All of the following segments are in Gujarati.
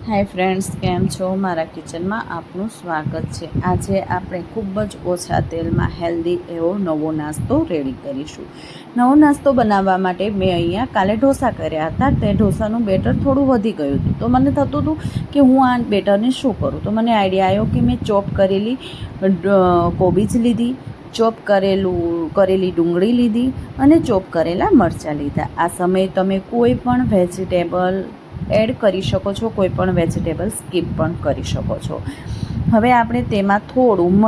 હાય ફ્રેન્ડ્સ, કેમ છો? મારા કિચનમાં આપનું સ્વાગત છે। આજે આપણે ખૂબ જ ઓછા તેલમાં હેલ્ધી એવો નવો નાસ્તો રેડી કરીશું। નવો નાસ્તો બનાવવા માટે મેં અહીંયા કાલે ઢોસા કર્યા હતા। તે ઢોસાનું બેટર થોડું વધી ગયું હતું, તો મને થતું હતું કે હું આ બેટરને શું કરું। તો મને આઈડિયા આવ્યો કે મેં ચોપ કરેલી કોબીજ લીધી, ચોપ કરેલી ડુંગળી લીધી અને ચોપ કરેલા મરચાં લીધા। આ સમયે તમે કોઈ પણ વેજીટેબલ એડ કરી શકો છો, કોઈ પણ વેજીટેબલ સ્કીપ પણ કરી શકો છો। હવે આપણે તેમાં થોડું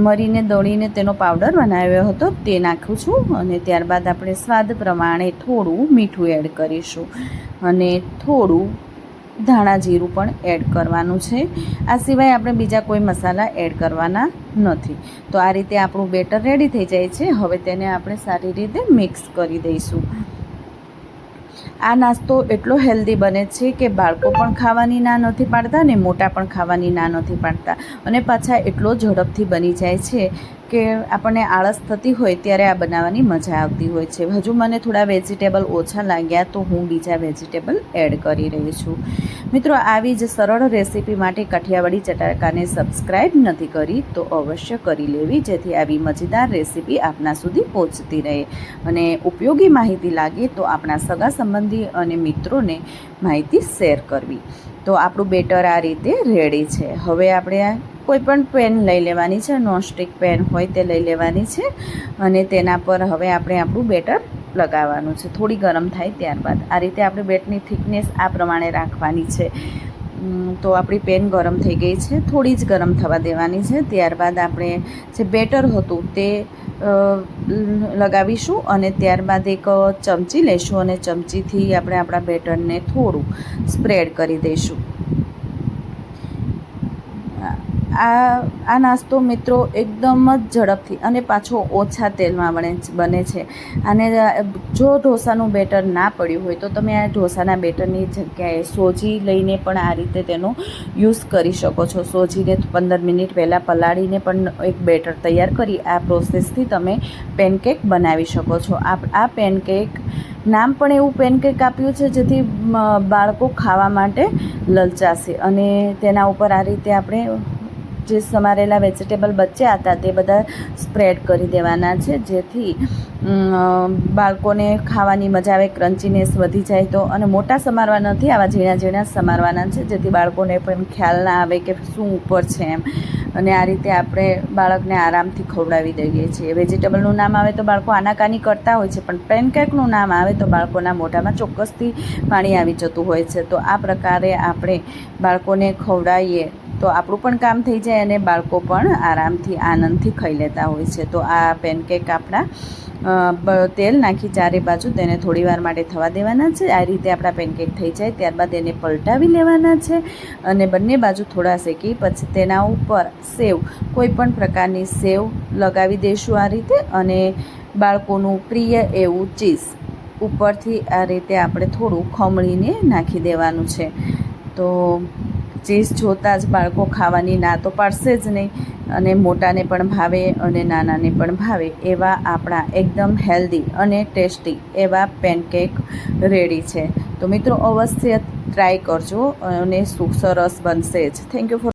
મરીને દળીને તેનો પાવડર બનાવ્યો હતો તે નાખું છું અને ત્યારબાદ આપણે સ્વાદ પ્રમાણે થોડું મીઠું એડ કરીશું અને થોડું ધાણા જીરું પણ એડ કરવાનું છે। આ સિવાય આપણે બીજા કોઈ મસાલા એડ કરવાના નથી। તો આ રીતે આપણું બેટર રેડી થઈ જાય છે। હવે તેને આપણે સારી રીતે મિક્સ કરી દઈશું। આ નાસ્તો એટલો હેલ્ધી બને છે કે બાળકો પણ ખાવાની ના નથી પાડતા ને મોટા પણ ખાવાની ના નથી પાડતા, અને પાછા એટલો ઝડપથી બની જાય છે કે આપણને આળસ થતી હોય ત્યારે આ બનાવવાની મજા આવતી હોય છે। હજુ મને થોડા વેજીટેબલ ઓછા લાગ્યા તો હું બીજા વેજીટેબલ એડ કરી રહી છું। મિત્રો, આવી જ સરળ રેસીપી માટે કાઠિયાવાડી ચટાકાને સબસ્ક્રાઈબ નથી કરી તો અવશ્ય કરી લેવી, જેથી આવી મજેદાર રેસીપી આપના સુધી પહોંચતી રહે અને ઉપયોગી માહિતી લાગે તો આપણા સગા સંબંધી અને મિત્રોને માહિતી શેર કરવી। તો આપણું બેટર આ રીતે રેડી છે। હવે આપણે કોઈ પણ પેન લઈ લેવાની છે, નોનસ્ટિક પેન હોય તે લઈ લેવાની છે અને તેના પર હવે આપણે આપણું બેટર લગાવવાનું છે। થોડી ગરમ થાય ત્યારબાદ આ રીતે આપણે બેટની થિકનેસ આ પ્રમાણે રાખવાની છે। તો આપણી પેન ગરમ થઈ ગઈ છે, થોડી જ ગરમ થવા દેવાની છે। ત્યારબાદ આપણે જે બેટર હતું તે લગાવીશું અને ત્યારબાદ એક ચમચી લઈશું અને ચમચીથી આપણે આપણા બેટરને થોડું સ્પ્રેડ કરી દઈશું। આ નાસ્તો મિત્રો એકદમ જ ઝડપથી અને પાછો ઓછા તેલમાં બને છે। અને જો ઢોસાનું બેટર ના પડ્યું હોય તો તમે આ ઢોસાના બેટરની જગ્યાએ સોજી લઈને પણ આ રીતે તેનો યુઝ કરી શકો છો। સોજીને 15 મિનિટ પહેલાં પલાળીને પણ એક બેટર તૈયાર કરી આ પ્રોસેસથી તમે પેનકેક બનાવી શકો છો। આ પેનકેક નામ પણ એવું પેનકેક આપ્યું છે જેથી બાળકો ખાવા માટે લલચાશે, અને તેના ઉપર આ રીતે આપણે જે સમારેલા વેજીટેબલ બચ્યા હતા તે બધા સ્પ્રેડ કરી દેવાના છે, જેથી બાળકોને ખાવાની મજા આવે, ક્રન્ચીનેસ વધી જાય તો। અને મોટા સમારવા નથી, આવા ઝીણા ઝીણા સમારવાના છે જેથી બાળકોને પણ ખ્યાલ ના આવે કે શું ઉપર છે એમ। અને આ રીતે આપણે બાળકને આરામથી ખવડાવી દઈએ છીએ। વેજીટેબલનું નામ આવે તો બાળકો આનાકાની કરતા હોય છે, પણ પેનકેકનું નામ આવે તો બાળકોના મોઢામાં ચોક્કસથી પાણી આવી જતું હોય છે। તો આ પ્રકારે આપણે બાળકોને ખવડાવીએ તો આપણું પણ કામ થઈ જાય અને બાળકો પણ આરામથી આનંદથી ખાઈ લેતા હોય છે। તો આ પેનકેક આપણા તેલ નાખી ચારે બાજુ તેને થોડી વાર માટે થવા દેવાના છે। આ રીતે આપણા પેનકેક થઈ જાય ત્યારબાદ એને પલટાવી લેવાના છે અને બંને બાજુ થોડા શેકી પછી તેના ઉપર સેવ, કોઈ પણ પ્રકારની સેવ લગાવી દઈશું આ રીતે, અને બાળકોનું પ્રિય એવું ચીઝ ઉપરથી આ રીતે આપણે થોડું ખમણીને નાખી દેવાનું છે। તો ચીઝ જોતાં જ બાળકો ખાવાની ના તો પાડશે જ નહીં, અને મોટાને પણ ભાવે અને નાનાને પણ ભાવે એવા આપણા એકદમ હેલ્ધી અને ટેસ્ટી એવા પેનકેક રેડી છે। તો મિત્રો, અવશ્ય ટ્રાય કરજો અને સરસ બનશે જ। Thank you for